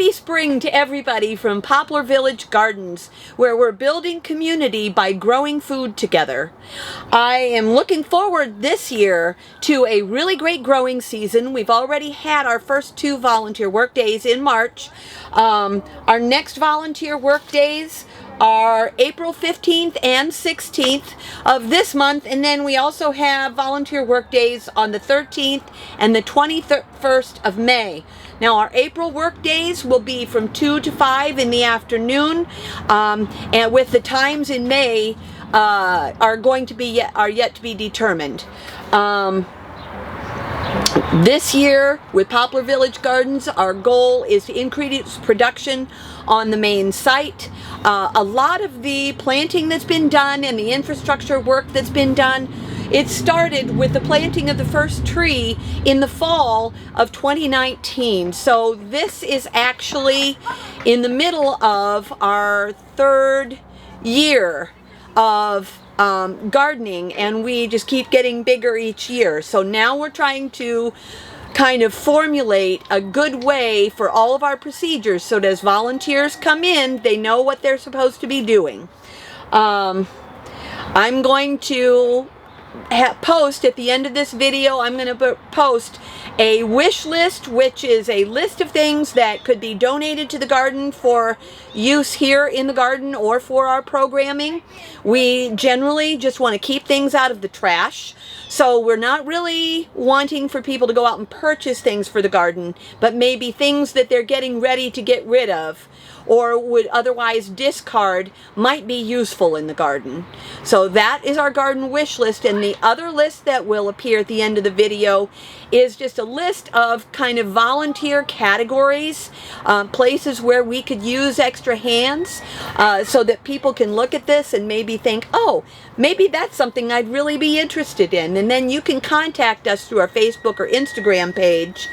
Happy spring to everybody from Poplar Village Gardens, where we're building community by growing food together. I am looking forward this year to a really great growing season. We've already had our first 2 volunteer work days in March. Our next volunteer work days are April 15th and 16th of this month, and then we also have volunteer work days on the 13th and the 21st of May. Now our April work days will be from 2 to 5 in the afternoon, and with the times in May are yet to be determined. This year with Poplar Village Gardens, our goal is to increase production on the main site. A lot of the planting that's been done and the infrastructure work that's been done, it started with the planting of the first tree in the fall of 2019. So this is actually in the middle of our 3rd year of gardening, and we just keep getting bigger each year. So now we're trying to kind of formulate a good way for all of our procedures so that as volunteers come in, they know what they're supposed to be doing. I'm going to post at the end of this video, I'm going to post a wish list, which is a list of things that could be donated to the garden for use here in the garden or for our programming. We generally just want to keep things out of the trash, so we're not really wanting for people to go out and purchase things for the garden, but maybe things that they're getting ready to get rid of or would otherwise discard might be useful in the garden. So that is our garden wish list, and the other list that will appear at the end of the video is just a list of kind of volunteer categories, places where we could use extra hands, so that people can look at this and maybe think, oh, maybe that's something I'd really be interested in. And then you can contact us through our Facebook or Instagram page,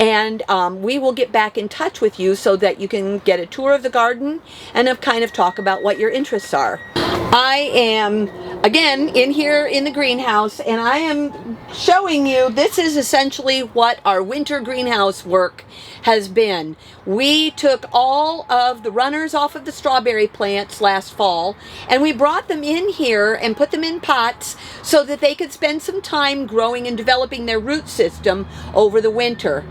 and we will get back in touch with you so that you can get a tour of the garden and kind of talk about what your interests are. I am again in here in the greenhouse, and I am showing you, this is essentially what our winter greenhouse work has been. We took all of the runners off of the strawberry plants last fall, and we brought them in here and put them in pots so that they could spend some time growing and developing their root system over the winter.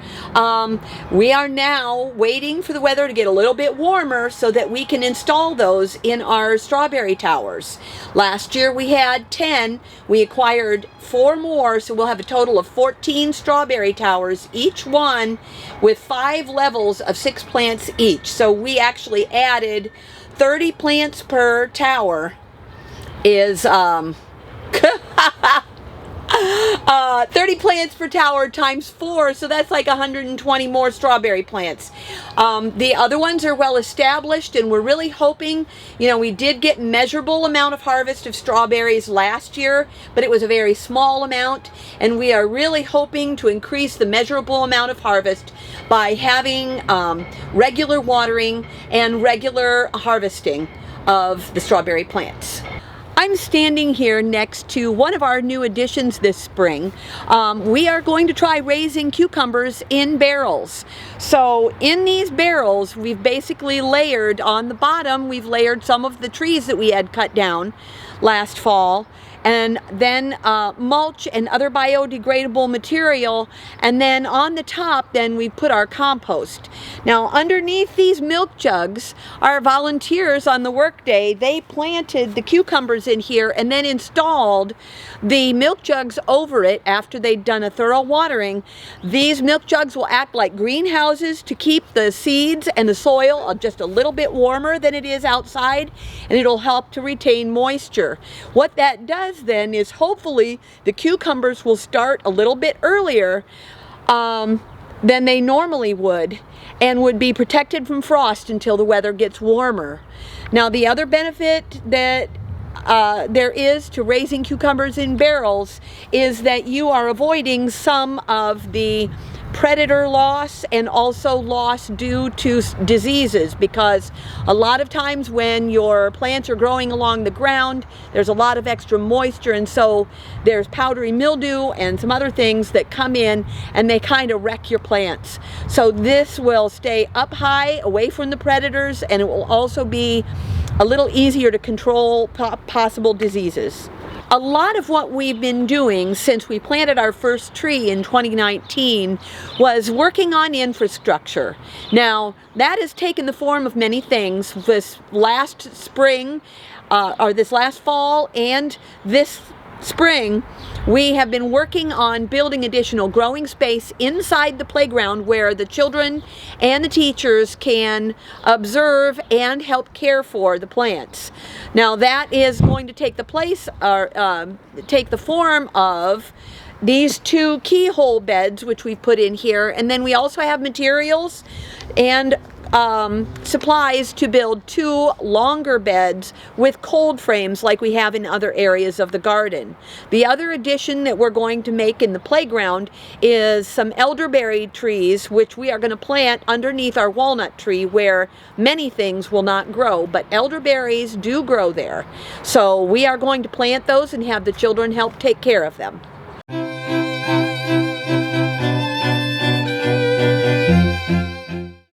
We are now waiting for the weather to get a little bit warmer so that we can install those in our strawberry towers. Last year we had 10. We acquired 4 more, so we'll have a total of 14 strawberry towers, each one with 5 levels of 6 plants each. So we actually added 30 plants per tower is 30 plants per tower times 4, so that's like 120 more strawberry plants. The other ones are well established, and we're really hoping, you know, we did get measurable amount of harvest of strawberries last year, but it was a very small amount, and we are really hoping to increase the measurable amount of harvest by having regular watering and regular harvesting of the strawberry plants. I'm standing here next to one of our new additions this spring. We are going to try raising cucumbers in barrels. So in these barrels, we've basically layered on the bottom, we've layered some of the trees that we had cut down last fall, and then mulch and other biodegradable material, and then on the top then we put our compost. Now underneath these milk jugs, our volunteers on the work day, they planted the cucumbers in here and then installed the milk jugs over it after they'd done a thorough watering. These milk jugs will act like greenhouses to keep the seeds and the soil just a little bit warmer than it is outside, and it'll help to retain moisture. What that does then is hopefully the cucumbers will start a little bit earlier than they normally would, and would be protected from frost until the weather gets warmer. Now the other benefit that there is to raising cucumbers in barrels is that you are avoiding some of the predator loss and also loss due to diseases, because a lot of times when your plants are growing along the ground, there's a lot of extra moisture, and so there's powdery mildew and some other things that come in and they kind of wreck your plants. So this will stay up high away from the predators, and it will also be a little easier to control possible diseases. A lot of what we've been doing since we planted our first tree in 2019 was working on infrastructure. Now, that has taken the form of many things. This last spring, or this last fall, and this spring, we have been working on building additional growing space inside the playground where the children and the teachers can observe and help care for the plants. Now that is going to take the place, or take the form of these 2 keyhole beds which we've put in here, and then we also have materials and supplies to build 2 longer beds with cold frames like we have in other areas of the garden. The other addition that we're going to make in the playground is some elderberry trees, which we are going to plant underneath our walnut tree where many things will not grow, but elderberries do grow there. So we are going to plant those and have the children help take care of them.